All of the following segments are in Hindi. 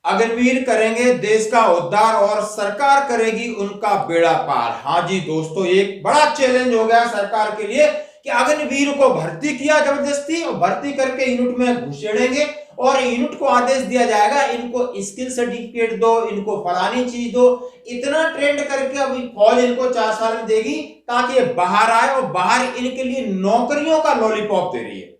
अग्निवीर करेंगे देश का उद्धार और सरकार करेगी उनका बेड़ा पार। हाँ जी दोस्तों, एक बड़ा चैलेंज हो गया सरकार के लिए कि अग्निवीर को भर्ती किया जबरदस्ती और भर्ती करके यूनिट में घुसेड़ेंगे और यूनिट को आदेश दिया जाएगा इनको स्किल सर्टिफिकेट दो, इनको फलानी चीज दो। इतना ट्रेंड करके अभी फौज इनको 4 साल में देगी ताकि ये बाहर आए और बाहर इनके लिए नौकरियों का लॉलीपॉप दे रही है।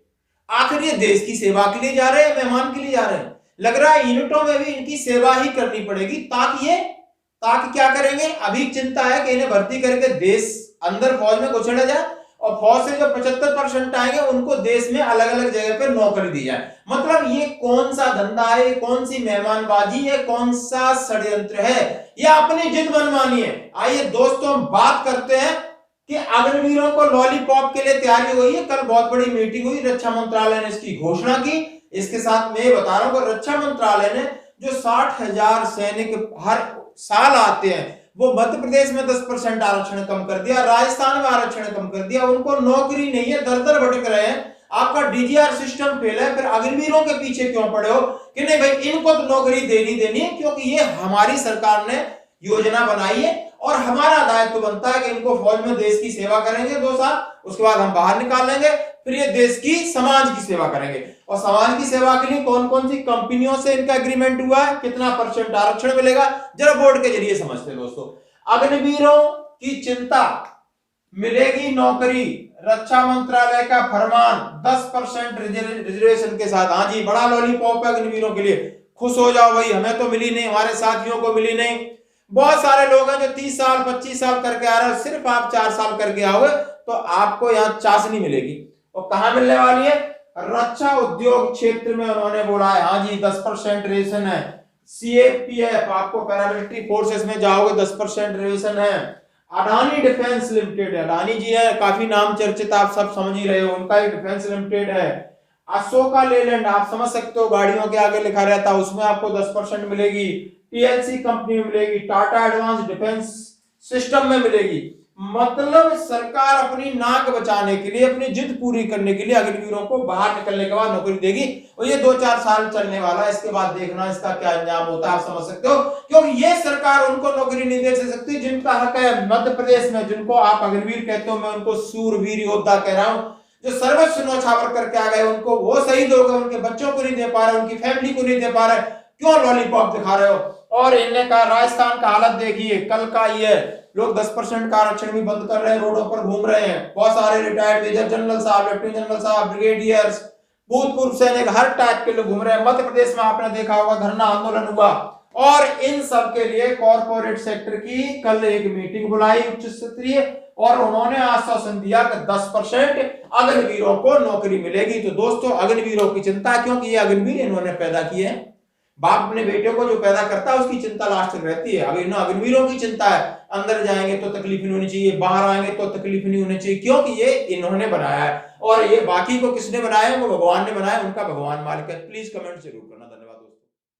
आखिर ये देश की सेवा के लिए जा रहे हैं, मेहमान के लिए जा रहे हैं? लग रहा है यूनिटों में भी इनकी सेवा ही करनी पड़ेगी ताकि क्या करेंगे, अभी चिंता है कि इन्हें भर्ती करके देश अंदर फौज में घुसेड़ा जाए और फौज से जो 75% आएंगे उनको देश में अलग अलग जगह पे नौकरी दी जाए। मतलब ये कौन सा धंधा है, कौन सी मेहमानबाजी है, कौन सा षड्यंत्र है, ये अपनी जिद मनमानी है। आइए दोस्तों हम बात करते हैं कि अग्निवीरों को लॉलीपॉप के लिए तैयारी हुई है। कल बहुत बड़ी मीटिंग हुई, रक्षा मंत्रालय ने इसकी घोषणा की। इसके साथ मैं बता रहा हूं कि रक्षा मंत्रालय ने जो 60,000 सैनिक हर साल आते हैं वो मध्य प्रदेश में 10% आरक्षण कम कर दिया, राजस्थान में आरक्षण कम कर दिया, उनको नौकरी नहीं है, दर दर भटक रहे हैं। आपका डीजीआर सिस्टम फेल है, फिर अग्निवीरों के पीछे क्यों पड़े हो कि नहीं भाई इनको तो नौकरी देनी है, क्योंकि ये हमारी सरकार ने योजना बनाई है और हमारा दायित्व बनता है कि इनको फौज में देश की सेवा करेंगे 2 साल, उसके बाद हम बाहर निकाल लेंगे, फिर ये देश की समाज की सेवा करेंगे। और समाज की सेवा के लिए कौन कौन सी कंपनियों से इनका एग्रीमेंट हुआ है, कितना % आरक्षण मिलेगा, जरा बोर्ड के जरिए समझते हैं दोस्तों। अग्निवीरों की चिंता, मिलेगी नौकरी, रक्षा मंत्रालय का फरमान 10% रिजर्वेशन के साथ। हाँ जी, बड़ा लॉलीपॉप है अग्निवीरों के लिए, खुश हो जाओ भाई, हमें तो मिली नहीं, हमारे साथियों को मिली नहीं। बहुत सारे लोग हैं जो 30 साल 25 साल करके आ रहे हैं, सिर्फ आप 4 साल करके आओगे तो आपको यहाँ चाशनी मिलेगी। और कहां मिलने वाली है? रक्षा उद्योग क्षेत्र में उन्होंने बोला है। हाँ जी, 10% रिजर्वेशन है। सीएपीएफ, आपको पैरामिलिट्री फोर्सेस में जाओगे 10% रिजर्वेशन है। अडानी डिफेंस लिमिटेड, अडानी जी है, काफी नाम चर्चित, आप सब समझ ही रहे हो, उनका ही डिफेंस लिमिटेड है। अशोका लेलैंड, आप समझ सकते हो, गाड़ियों के आगे लिखा रहता है, उसमें आपको 10% मिलेगी। पीएलसी कंपनी में मिलेगी, टाटा एडवांस डिफेंस सिस्टम में मिलेगी। मतलब सरकार अपनी नाक बचाने के लिए, अपनी जिद पूरी करने के लिए अग्निवीरों को बाहर निकलने के बाद नौकरी देगी और ये 2-4 साल चलने वाला है। इसके बाद देखना इसका क्या अंजाम होता है, आप समझ सकते हो, क्योंकि ये सरकार उनको नौकरी नहीं दे सकती जिनका हक है मध्य प्रदेश में, जिनको आप अग्निवीर कहते हो, मैं उनको सूरवीर योद्धा कह रहा हूं, जो सर्वस्व न्यौछावर करके आ गए, उनको वो शहीद हो गए, उनके बच्चों को नहीं दे पा रहे, उनकी फैमिली को नहीं दे पा रहे, क्यों लॉलीपॉप दिखा रहे हो? और इनने कहा राजस्थान का हालत देखिए, कल का ये लोग 10% का आरक्षण भी बंद कर रहे हैं, रोडों पर घूम रहे हैं। बहुत सारे रिटायर्ड मेजर जनरल साहब, लेफ्टिनेंट जनरल साहब, ब्रिगेडियर्स, भूतपूर्व सैनिक, हर टाइप के लोग घूम रहे हैं। मध्य प्रदेश में आपने देखा होगा धरना आंदोलन हुआ और इन सब के लिए कॉर्पोरेट सेक्टर की कल एक मीटिंग बुलाई उच्च स्तरीय और उन्होंने आश्वासन दिया कि 10% अग्निवीरों को नौकरी मिलेगी। तो दोस्तों अग्निवीरों की चिंता, क्योंकि ये अग्निवीर इन्होंने पैदा किए हैं। बाप अपने बेटे को जो पैदा करता है उसकी चिंता लास्ट तक रहती है। अब इन अग्निवीरों की चिंता है, अंदर जाएंगे तो तकलीफ नहीं होनी चाहिए, बाहर आएंगे तो तकलीफ नहीं होनी चाहिए, क्योंकि ये इन्होंने बनाया है और ये बाकी को किसने बनाया है? वो भगवान ने बनाया है, उनका भगवान मालिक है। प्लीज कमेंट जरूर करना।